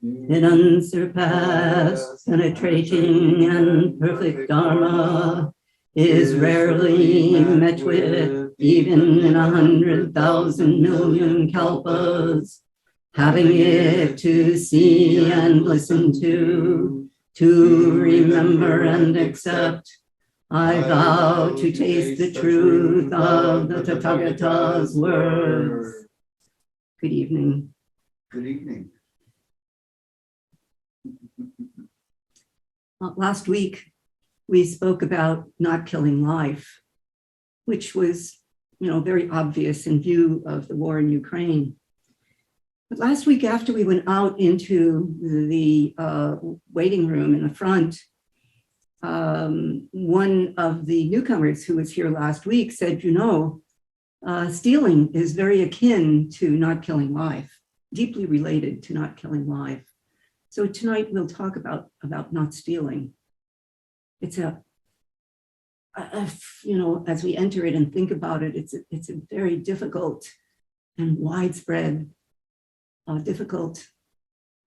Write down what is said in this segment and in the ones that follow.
in unsurpassed, penetrating, and perfect Dharma is rarely met with, even in 100,000 million kalpas. Having it to see and listen to remember and accept, I vow to taste the truth of the Tathagata's words. Good evening. Good evening. Last week, we spoke about not killing life, which was, very obvious in view of the war in Ukraine. But last week, after we went out into the waiting room in the front, one of the newcomers who was here last week said, stealing is very akin to not killing life, deeply related to not killing life. So tonight we'll talk about not stealing. It's as we enter it and think about it, it's a very difficult and widespread, difficult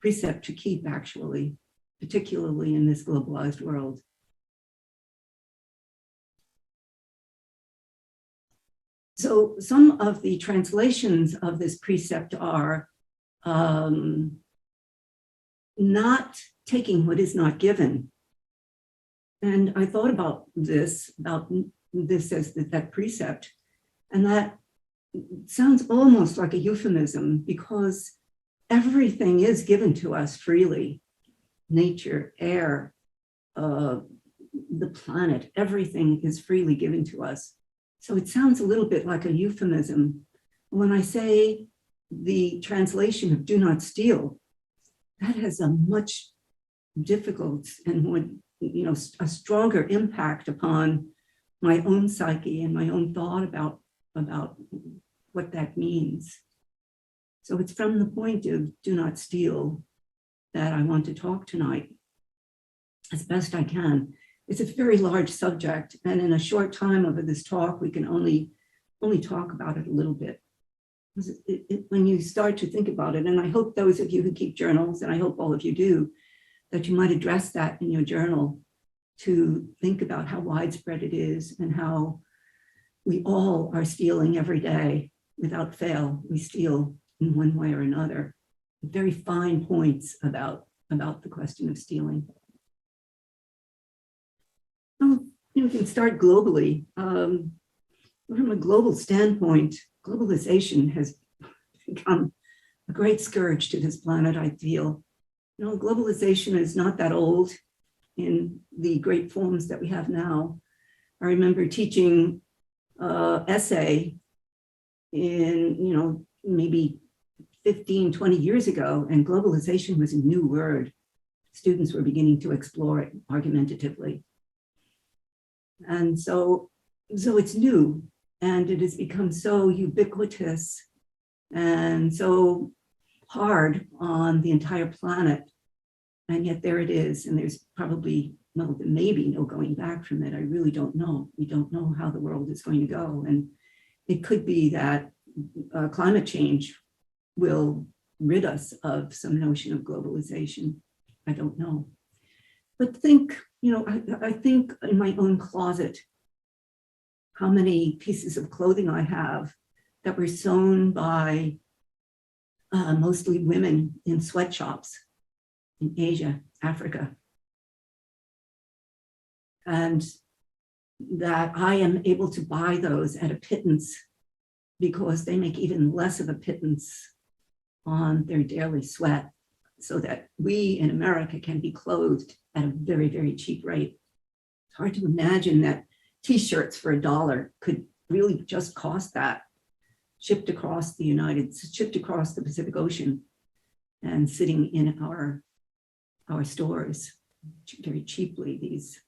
precept to keep, actually, particularly in this globalized world. So some of the translations of this precept are not taking what is not given. And I thought about this as that precept, and that sounds almost like a euphemism, because everything is given to us freely. Nature, air, the planet, everything is freely given to us. So it sounds a little bit like a euphemism. When I say the translation of do not steal, that has a much difficult and more, a stronger impact upon my own psyche and my own thought about what that means. So it's from the point of do not steal that I want to talk tonight as best I can. It's a very large subject, and in a short time of this talk, we can only talk about it a little bit. When you start to think about it, and I hope those of you who keep journals, and I hope all of you do, that you might address that in your journal to think about how widespread it is and how we all are stealing every day without fail. We steal in one way or another. Very fine points about the question of stealing. Well, we can start globally. From a global standpoint, globalization has become a great scourge to this planet, I feel. Globalization is not that old in the great forms that we have now. I remember teaching essay in, maybe 15, 20 years ago, and globalization was a new word. Students were beginning to explore it argumentatively. And so it's new, and it has become so ubiquitous and so hard on the entire planet. And yet there it is, and there's probably, maybe no going back from it. I really don't know. We don't know how the world is going to go. And it could be that climate change will rid us of some notion of globalization. I don't know. But think, I think in my own closet, how many pieces of clothing I have that were sewn by mostly women in sweatshops in Asia, Africa. And that I am able to buy those at a pittance because they make even less of a pittance on their daily sweat, so that we in America can be clothed at a very, very cheap rate. It's hard to imagine that t-shirts for $1 could really just cost that, shipped across the Pacific Ocean and sitting in our stores very cheaply, these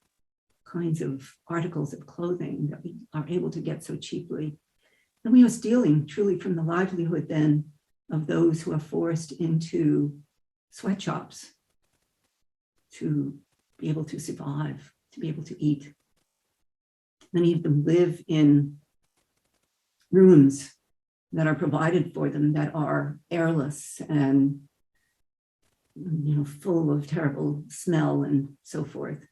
kinds of articles of clothing that we are able to get so cheaply. And we are stealing truly from the livelihood then of those who are forced into sweatshops to be able to survive, to be able to eat. Many of them live in rooms that are provided for them that are airless and full of terrible smell and so forth.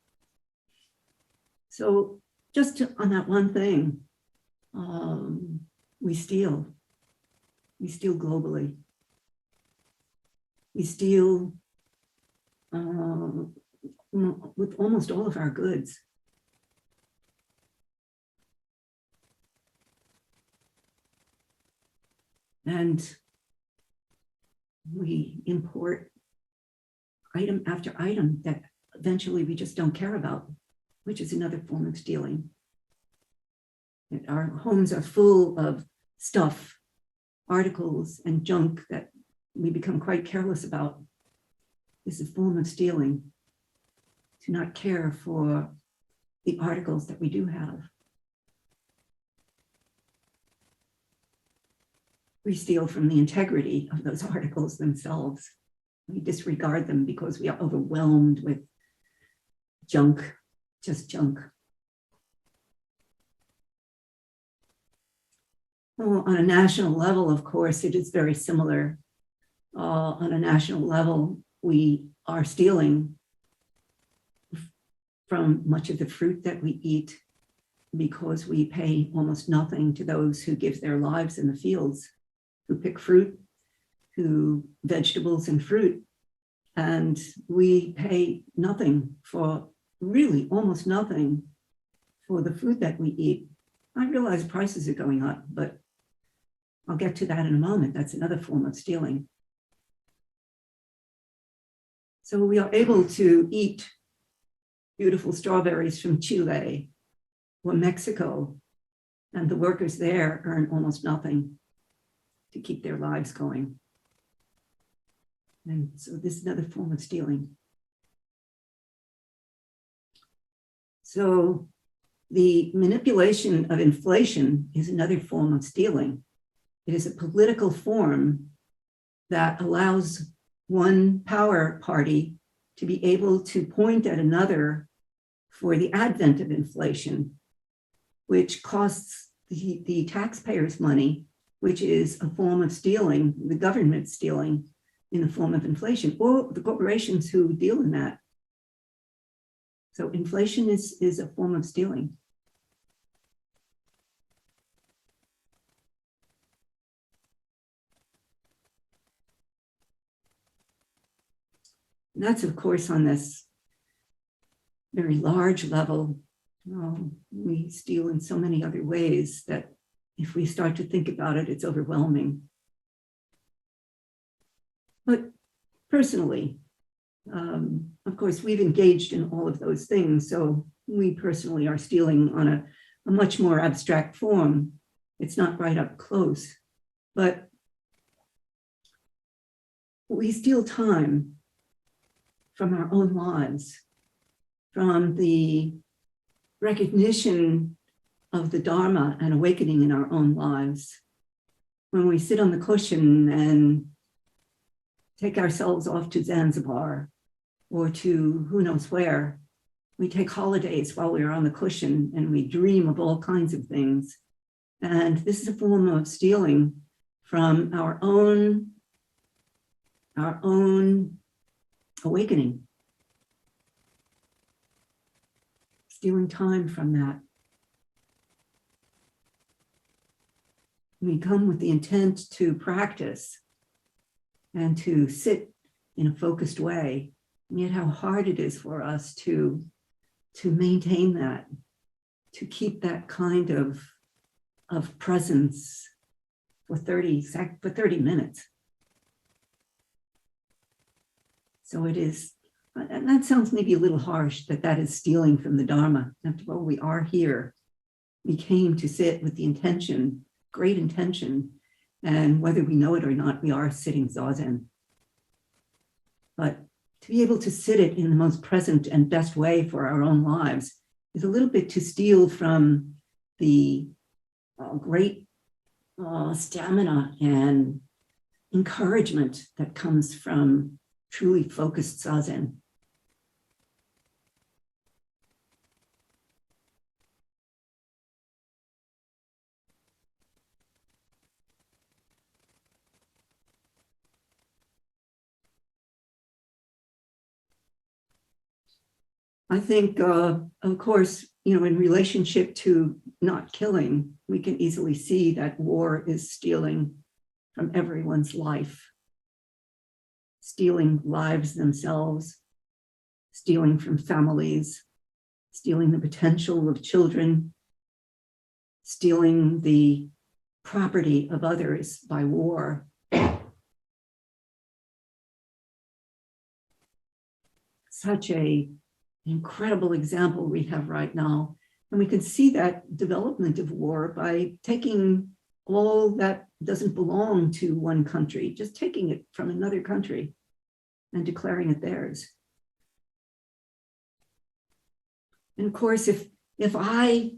So just on that one thing, we steal. We steal globally. We steal with almost all of our goods. And we import item after item that eventually we just don't care about, which is another form of stealing. And our homes are full of stuff, articles, and junk that we become quite careless about. This is a form of stealing, to not care for the articles that we do have. We steal from the integrity of those articles themselves. We disregard them because we are overwhelmed with junk, just junk. Well, on a national level, of course, it is very similar. On a national level, we are stealing from much of the fruit that we eat because we pay almost nothing to those who give their lives in the fields, who pick fruit, who vegetables and fruit. And we pay nothing for, really almost nothing for the food that we eat. I realize prices are going up, but I'll get to that in a moment. That's another form of stealing. So we are able to eat beautiful strawberries from Chile or Mexico, and the workers there earn almost nothing to keep their lives going. And so this is another form of stealing. So the manipulation of inflation is another form of stealing. It is a political form that allows one power party to be able to point at another for the advent of inflation, which costs the taxpayers money, which is a form of stealing, the government stealing in the form of inflation, or the corporations who deal in that. So inflation is a form of stealing. And that's, of course, on this very large level. We steal in so many other ways that if we start to think about it, it's overwhelming. But personally, of course, we've engaged in all of those things. So we personally are stealing on a much more abstract form. It's not right up close, but we steal time from our own lives, from the recognition of the Dharma and awakening in our own lives. When we sit on the cushion and take ourselves off to Zanzibar or to who knows where, we take holidays while we're on the cushion and we dream of all kinds of things. And this is a form of stealing from our own awakening. Stealing time from that. We come with the intent to practice and to sit in a focused way, and yet how hard it is for us to maintain that, to keep that kind of presence for 30 minutes. So it is, and that sounds maybe a little harsh, that is stealing from the Dharma. After all, we are here. We came to sit with the intention, great intention, and whether we know it or not, we are sitting Zazen. But to be able to sit it in the most present and best way for our own lives is a little bit to steal from the great stamina and encouragement that comes from truly focused Zazen. I think, of course, in relationship to not killing, we can easily see that war is stealing from everyone's life, stealing lives themselves, stealing from families, stealing the potential of children, stealing the property of others by war. Such an incredible example we have right now. And we can see that development of war by taking all that doesn't belong to one country, just taking it from another country and declaring it theirs. And of course, if I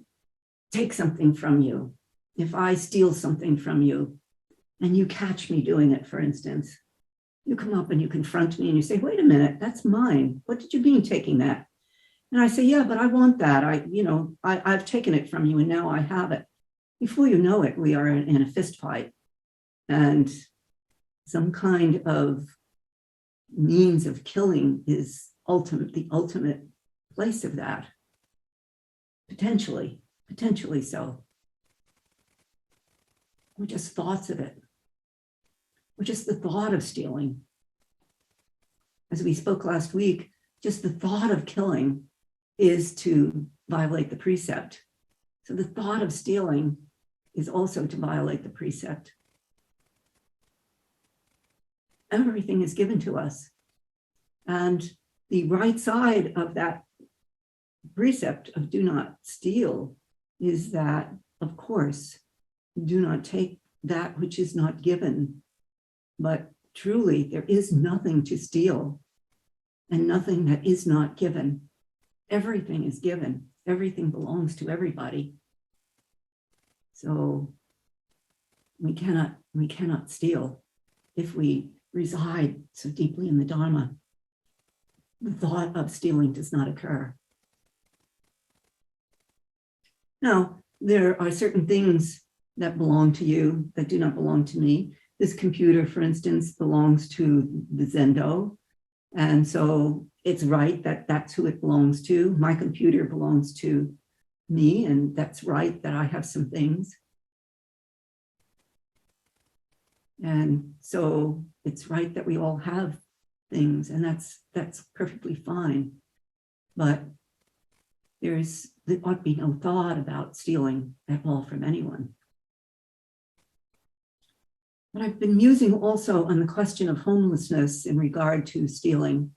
take something from you, if I steal something from you, and you catch me doing it, for instance, you come up and you confront me and you say, wait a minute, that's mine. What did you mean taking that? And I say, yeah, but I want that. I've taken it from you and now I have it. Before you know it, we are in a fist fight. And some kind of means of killing is the ultimate place of that. Potentially so. Or just thoughts of it. Or just the thought of stealing. As we spoke last week, just the thought of killing is to violate the precept. So the thought of stealing is also to violate the precept. Everything is given to us. And the right side of that precept of do not steal is that, of course, do not take that which is not given. But truly, there is nothing to steal and nothing that is not given. Everything is given. Everything belongs to everybody. So we cannot steal if we reside so deeply in the Dharma. The thought of stealing does not occur. Now, there are certain things that belong to you that do not belong to me. This computer, for instance, belongs to the Zendo. And so it's right that that's who it belongs to. My computer belongs to me, and that's right that I have some things. And so it's right that we all have things, and that's perfectly fine. But there ought to be no thought about stealing at all from anyone. But I've been musing also on the question of homelessness in regard to stealing.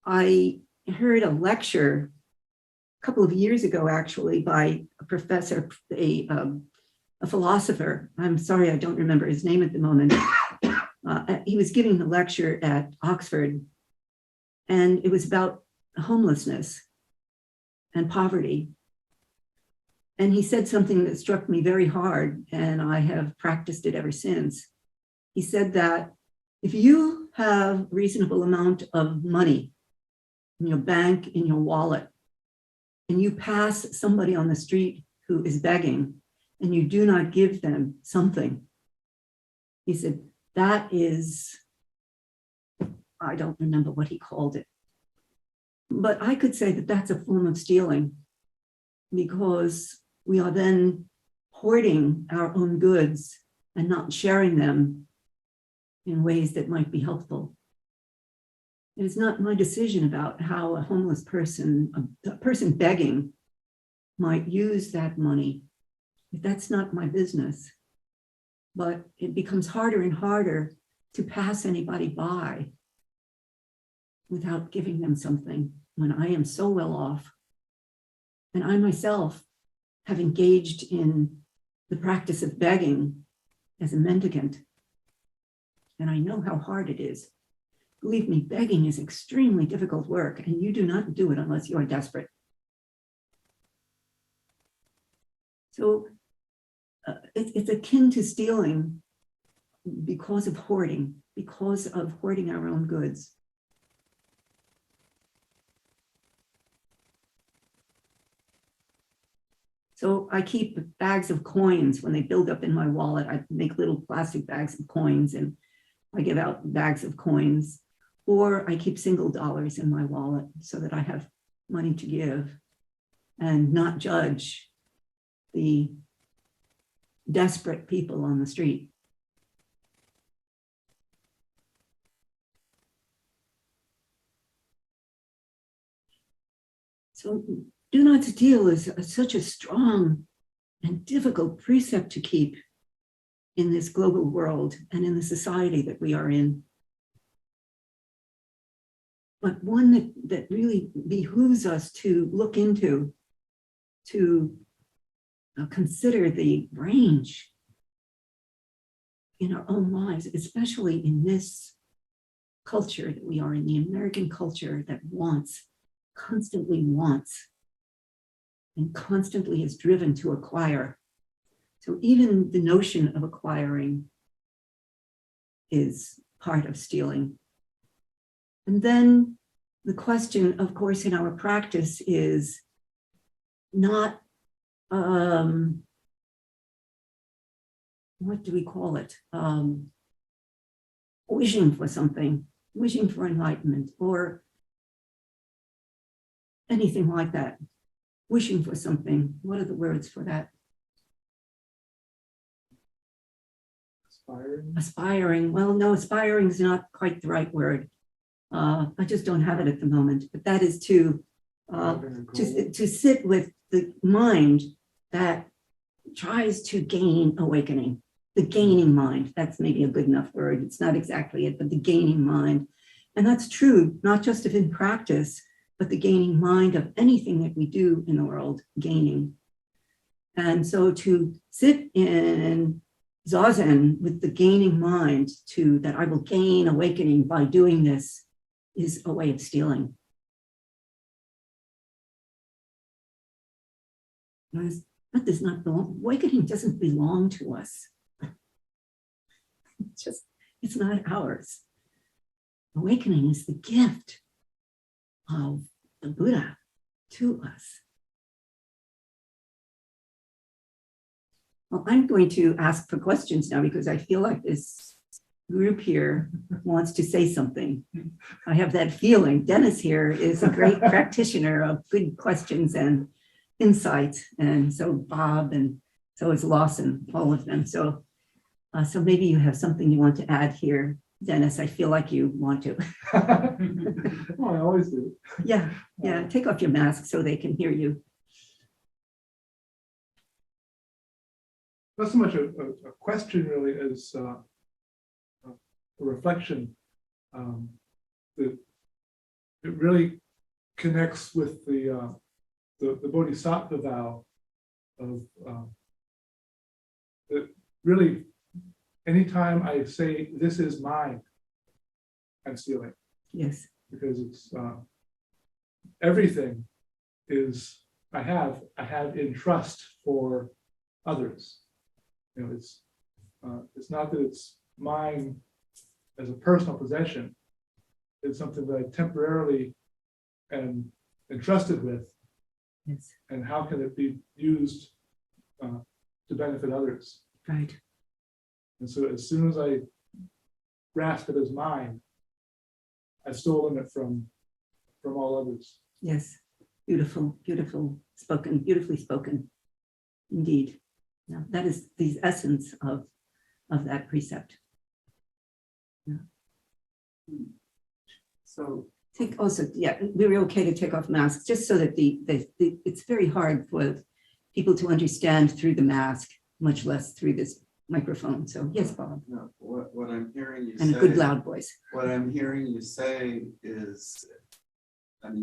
I heard a lecture a couple of years ago, actually, by a professor, a philosopher. I'm sorry, I don't remember his name at the moment. He was giving the lecture at Oxford, and it was about homelessness and poverty. And he said something that struck me very hard, and I have practiced it ever since. He said that if you have a reasonable amount of money in your bank, in your wallet, and you pass somebody on the street who is begging, and you do not give them something, he said, that is, I don't remember what he called it, but I could say that that's a form of stealing, because we are then hoarding our own goods and not sharing them in ways that might be helpful. It is not my decision about how a homeless person, a person begging, might use that money. That's not my business. But it becomes harder and harder to pass anybody by without giving them something when I am so well off. And I myself have engaged in the practice of begging as a mendicant. And I know how hard it is. Believe me, begging is extremely difficult work, and you do not do it unless you are desperate. So it's akin to stealing because of hoarding our own goods. So I keep bags of coins. When they build up in my wallet, I make little plastic bags of coins, and I give out bags of coins. or I keep single dollars in my wallet so that I have money to give and not judge the desperate people on the street. So do not steal is such a strong and difficult precept to keep in this global world and in the society that we are in. But one that really behooves us to look into, to consider the range in our own lives, especially in this culture that we are in, the American culture that constantly wants, and constantly is driven to acquire. So even the notion of acquiring is part of stealing. And then the question, of course, in our practice is not, what do we call it? Wishing for something, wishing for enlightenment, or anything like that. Wishing for something. What are the words for that? Aspiring. Aspiring. Well, no, aspiring is not quite the right word. I just don't have it at the moment. But that is to sit with the mind that tries to gain awakening. The gaining mind. That's maybe a good enough word. It's not exactly it, but the gaining mind. And that's true, not just of in practice, but the gaining mind of anything that we do in the world, gaining. And so to sit in Zazen with the gaining mind that I will gain awakening by doing this is a way of stealing. That does not belong, awakening doesn't belong to us. It's not ours. Awakening is the gift of the Buddha to us. Well, I'm going to ask for questions now because I feel like this group here wants to say something. I have that feeling. Dennis here is a great practitioner of good questions and insights, and so Bob, and so is Lawson, all of them. So maybe you have something you want to add here, Dennis. I feel like you want to. Well, I always do. Yeah. Take off your mask so they can hear you. Not so much a question really as a reflection. That it really connects with the bodhisattva vow of that really anytime I say this is mine, I'm stealing. Yes. Because it's everything is I have in trust for others. You know, it's not that it's mine as a personal possession. It's something that I temporarily am entrusted with. Yes. And how can it be used to benefit others? Right. And so as soon as I grasp it as mine, I've stolen it from all others. Yes. Beautiful, beautifully spoken. Indeed. Yeah, that is the essence of that precept. Yeah. So we're okay to take off masks just so that it's very hard for people to understand through the mask, much less through this microphone. So yes, Bob. No, what I'm hearing you and say, a good loud voice. What I'm hearing you say is,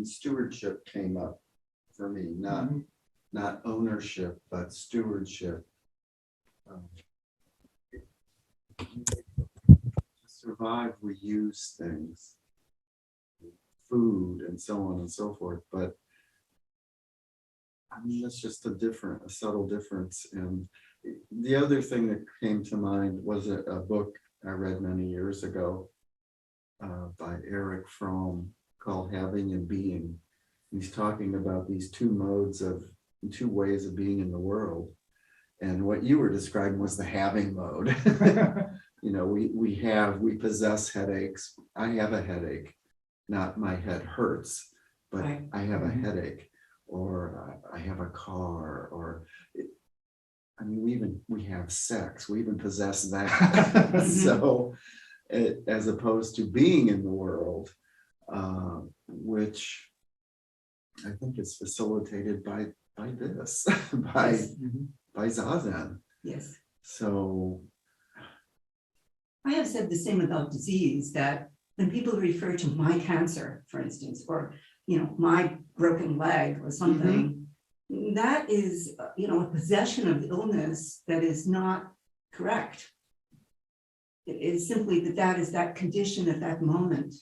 stewardship came up for me, not ownership, but stewardship. To survive, we use things, food, and so on and so forth. But that's just a subtle difference. And the other thing that came to mind was a book I read many years ago by Eric Fromm called Having and Being. He's talking about these two ways of being in the world. And what you were describing was the having mode. We possess headaches. I have a headache. not my head hurts, but Right. I have a headache, or I have a car, or I mean, we have sex, we even possess that. So, as opposed to being in the world, which I think is facilitated by this, Yes. by Zazen. Yes. So, I have said the same about disease, that when people refer to my cancer, for instance, or, my broken leg or something, that is, a possession of illness that is not correct. It is simply that is that condition at that moment.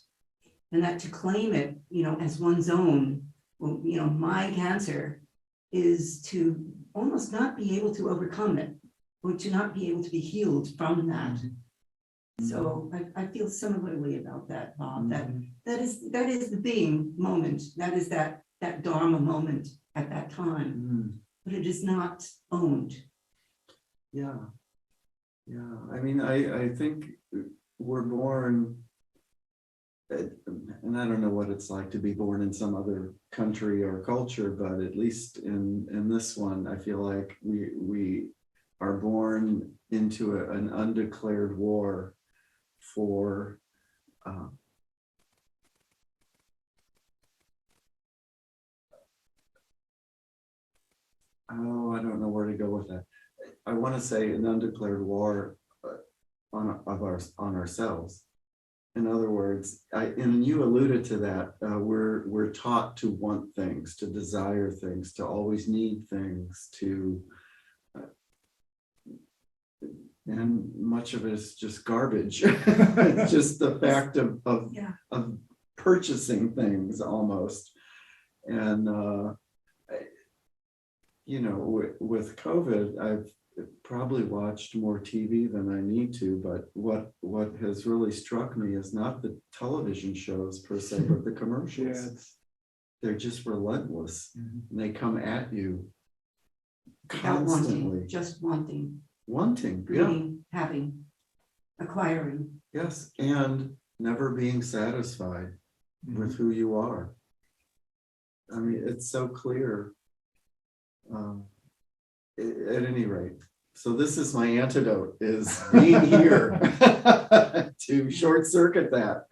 And that to claim it, as one's own, well, my cancer is to almost not be able to overcome it, or to not be able to be healed from that. So I feel similarly about that, Bob, that is the being moment. That is that Dharma moment at that time, but it is not owned. yeah. I mean, I think we're born, and I don't know what it's like to be born in some other country or culture, but at least in this one, I feel like we are born into an undeclared war for I don't know where to go with that. I want to say an undeclared war on ourselves. In other words, and you alluded to that. We're taught to want things, to desire things, to always need things, and much of it is just garbage. It's just the fact of purchasing things almost. And with COVID, I've probably watched more TV than I need to, but what has really struck me is not the television shows per se, but the commercials. They're just relentless. And they come at you constantly. Just wanting, Greeting, having, acquiring. Yes, and never being satisfied with who you are. I mean, it's so clear. At any rate, so this is my antidote: is being here to short circuit that.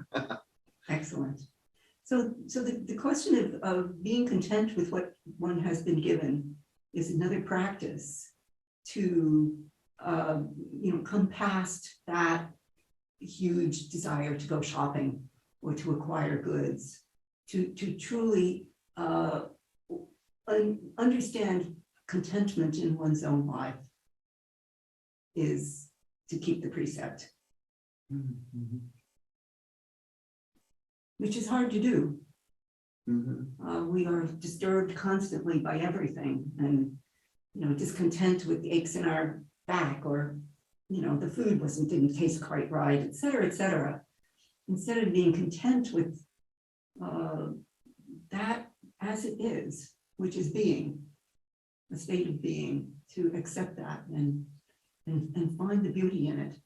Excellent. So the question of being content with what one has been given is another practice to come past that huge desire to go shopping or to acquire goods, to truly understand contentment in one's own life is to keep the precept, which is hard to do. We are disturbed constantly by everything, and discontent with the aches in our back, or the food didn't taste quite right, et cetera, et cetera. Instead of being content with that as it is, which is being, a state of being, to accept that and find the beauty in it.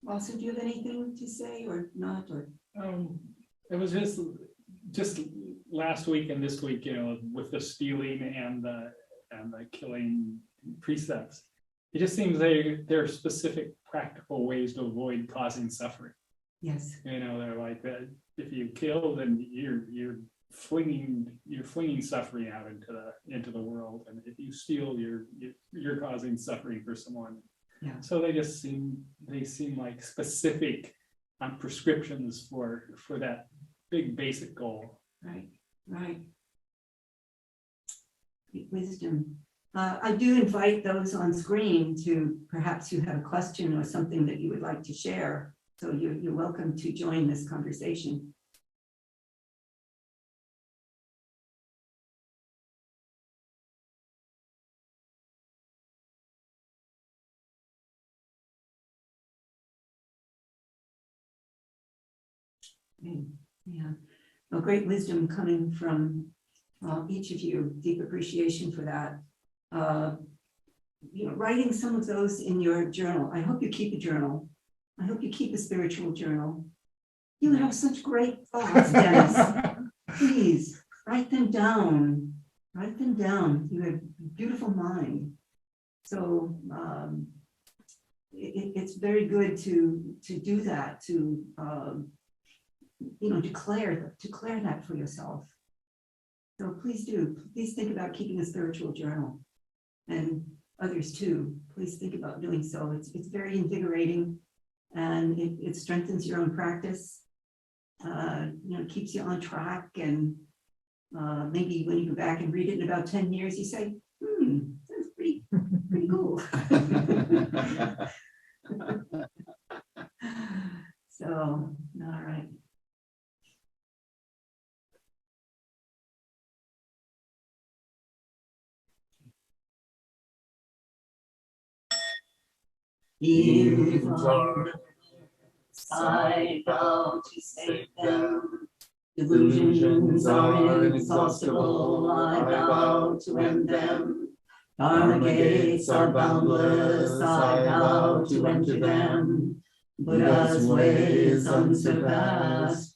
Also, do you have anything to say or not? Or it was just last week and this week, with the stealing and the killing precepts. It just seems there are specific practical ways to avoid causing suffering. yes, They're like that. If you kill, then you're flinging suffering out into the world, and if you steal, you're causing suffering for someone. Yeah. So they seem like specific prescriptions for that big basic goal. right. Wisdom. I do invite those on screen to, perhaps you have a question or something that you would like to share. So you're welcome to join this conversation. Yeah, well, great wisdom coming from each of you. Deep appreciation for that. Writing some of those in your journal. I hope you keep a journal. I hope you keep a spiritual journal. You have such great thoughts, Dennis. Please write them down. Write them down. You have a beautiful mind. So it's very good to do that, to declare that for yourself. So please do. Please think about keeping a spiritual journal, and others too. Please think about doing so. It's very invigorating, and it strengthens your own practice. Keeps you on track, and maybe when you go back and read it in about 10 years, you say, that's pretty cool. So, all right. If I vow to save them, delusions are inexhaustible, I vow to end them. Dharma gates are boundless, I vow to enter them. Buddha's way is unsurpassed,